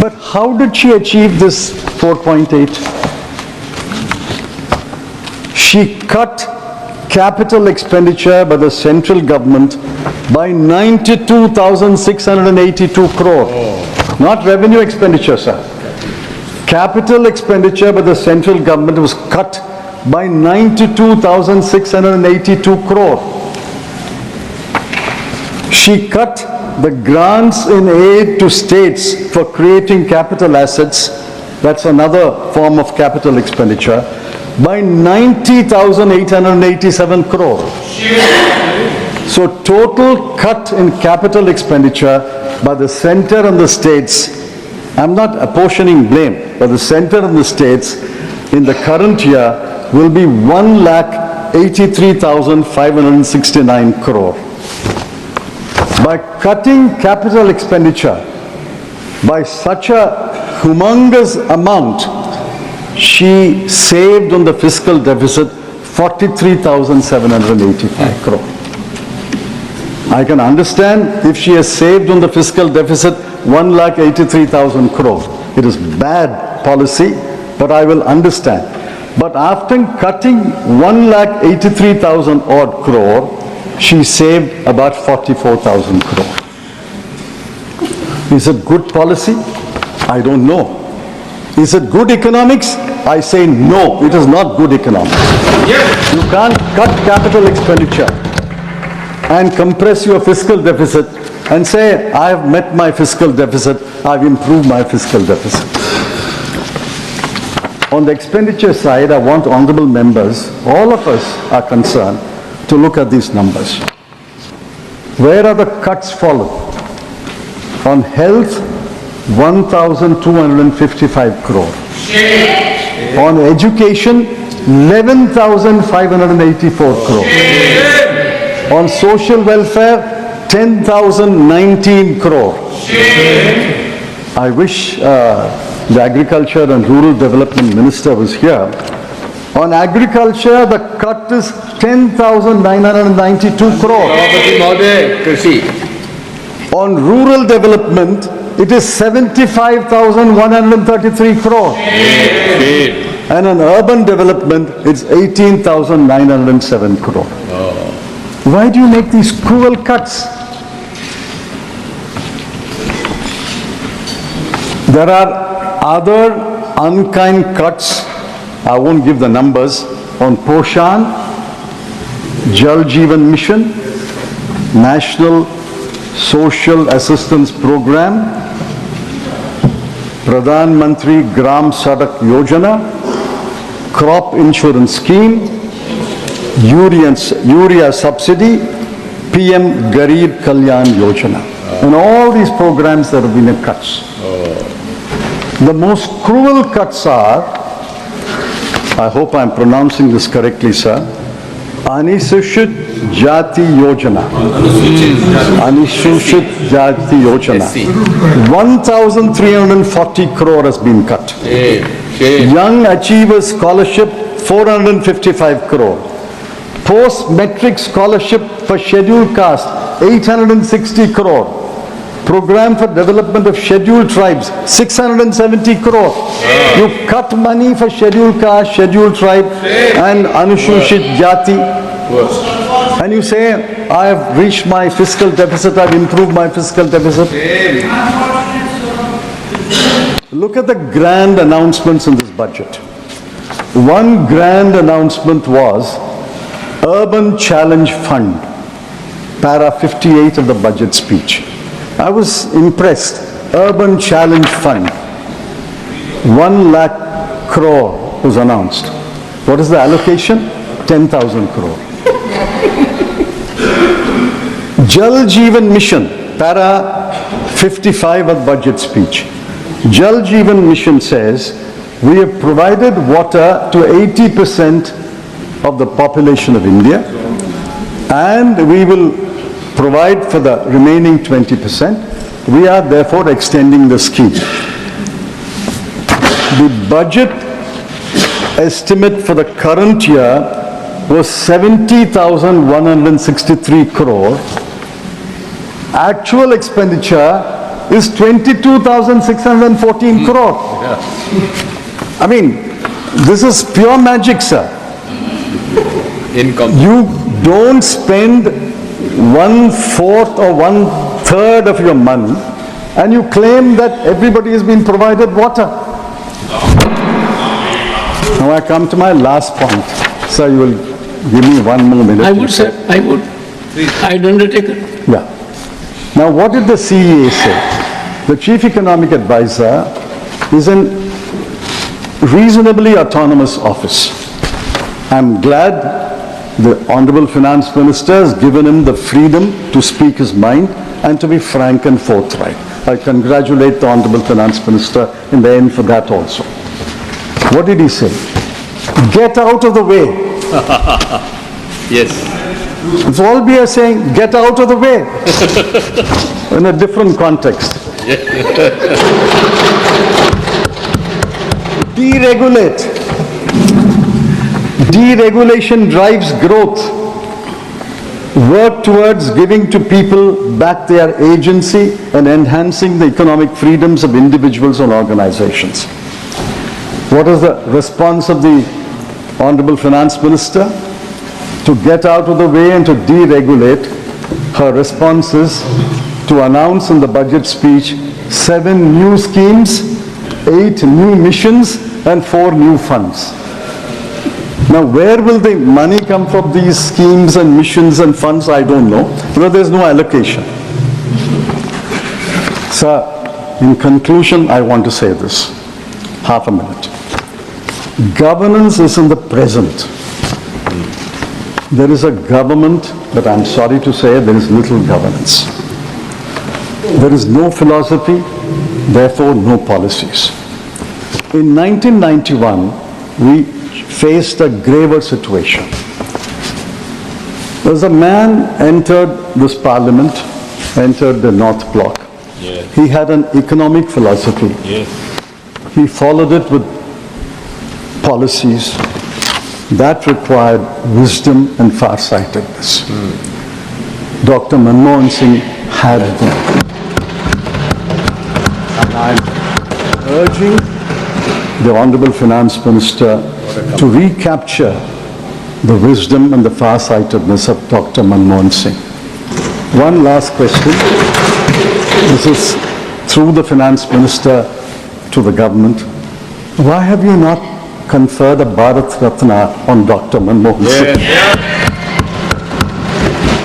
But how did she achieve this 4.8? She cut capital expenditure by the central government by 92,682 crore. Not revenue expenditure, sir. Capital expenditure by the central government was cut by 92,682 crore. She cut the grants in aid to states for creating capital assets, that's another form of capital expenditure, by 90,887 crore. So total cut in capital expenditure by the center and the states, I'm not apportioning blame, but the center and the states in the current year will be 1,83,569 crore. By cutting capital expenditure by such a humongous amount, she saved on the fiscal deficit 43,785 crore. I can understand if she has saved on the fiscal deficit 1,83,000 crore. It is bad policy, but I will understand. But after cutting 1,83,000 odd crore, she saved about 44,000 crore. Is it good policy? I don't know. Is it good economics? I say no, it is not good economics. You can't cut capital expenditure and compress your fiscal deficit and say, I have met my fiscal deficit, I've improved my fiscal deficit. On the expenditure side, I want honorable members, all of us are concerned, to look at these numbers. Where are the cuts followed? On health, 1,255 crore. On education, 11,584 crore. On social welfare, 10,019 crore. I wish the Agriculture and Rural Development Minister was here. On agriculture, the cut is 10,992 crore. On rural development, it is 75,133 crore. And on urban development, it's 18,907 crore. Why do you make these cruel cuts? There are other unkind cuts, I won't give the numbers, on Poshan, Jal Jeevan Mission, National Social Assistance Program, Pradhan Mantri Gram Sadak Yojana, Crop Insurance Scheme, Urea Subsidy, PM Garib Kalyan Yojana. And all these programs that have been cuts. The most cruel cuts are, I hope I'm pronouncing this correctly, sir, Anusuchit Jati Yojana. Anusuchit Jati Yojana. 1,340 crore has been cut. Young Achievers Scholarship, 455 crore. Post-Metric Scholarship for Scheduled Caste, 860 crore. Program for Development of Scheduled Tribes, 670 crore. You cut money for Scheduled Caste, Scheduled Tribe and Anusuchit Jati. And you say, I have reached my fiscal deficit, I've improved my fiscal deficit. Look at the grand announcements in this budget. One grand announcement was Urban Challenge Fund, para 58 of the budget speech. I was impressed. Urban Challenge Fund, 1 lakh crore was announced. What is the allocation? 10,000 crore. Jal Jeevan Mission, para 55 of budget speech. Jal Jeevan Mission says, we have provided water to 80% of the population of India, and we will provide for the remaining 20%. We are therefore extending the scheme. The budget estimate for the current year was 70,163 crore. Actual expenditure is 22,614 crore. I mean, this is pure magic, sir. Income. You don't spend 1/4 or 1/3 of your money and you claim that everybody has been provided water. Now I come to my last point. Sir, you will give me 1 more minute. I would, sir, I would. I'd undertake it. Yeah. Now what did the CEA say? The Chief Economic Advisor is an reasonably autonomous office. I'm glad the Honorable Finance Minister has given him the freedom to speak his mind and to be frank and forthright. I congratulate the Honorable Finance Minister in the end for that also. What did he say? Get out of the way. Yes. It's all we are saying, get out of the way. In a different context. Deregulate. Deregulation drives growth. Work towards giving to people back their agency and enhancing the economic freedoms of individuals and organizations. What is the response of the Honorable Finance Minister? To get out of the way and to deregulate, her response is to announce in the budget speech 7 new schemes, 8 new missions and 4 new funds. Now where will the money come from these schemes and missions and funds? I don't know, because there's no allocation. Sir, in conclusion, I want to say this. Half a minute. Governance is in the present. There is a government, but I'm sorry to say there is little governance. There is no philosophy, therefore no policies. In 1991, we faced a graver situation. There was a man entered this parliament, entered the North Block. Yes. He had an economic philosophy. Yes. He followed it with policies that required wisdom and farsightedness. Dr. Manmohan Singh had them. And I'm urging the Honorable Finance Minister to recapture the wisdom and the farsightedness of Dr. Manmohan Singh. One last question. This is through the Finance Minister to the government. Why have you not conferred a Bharat Ratna on Dr. Manmohan Singh? Yes.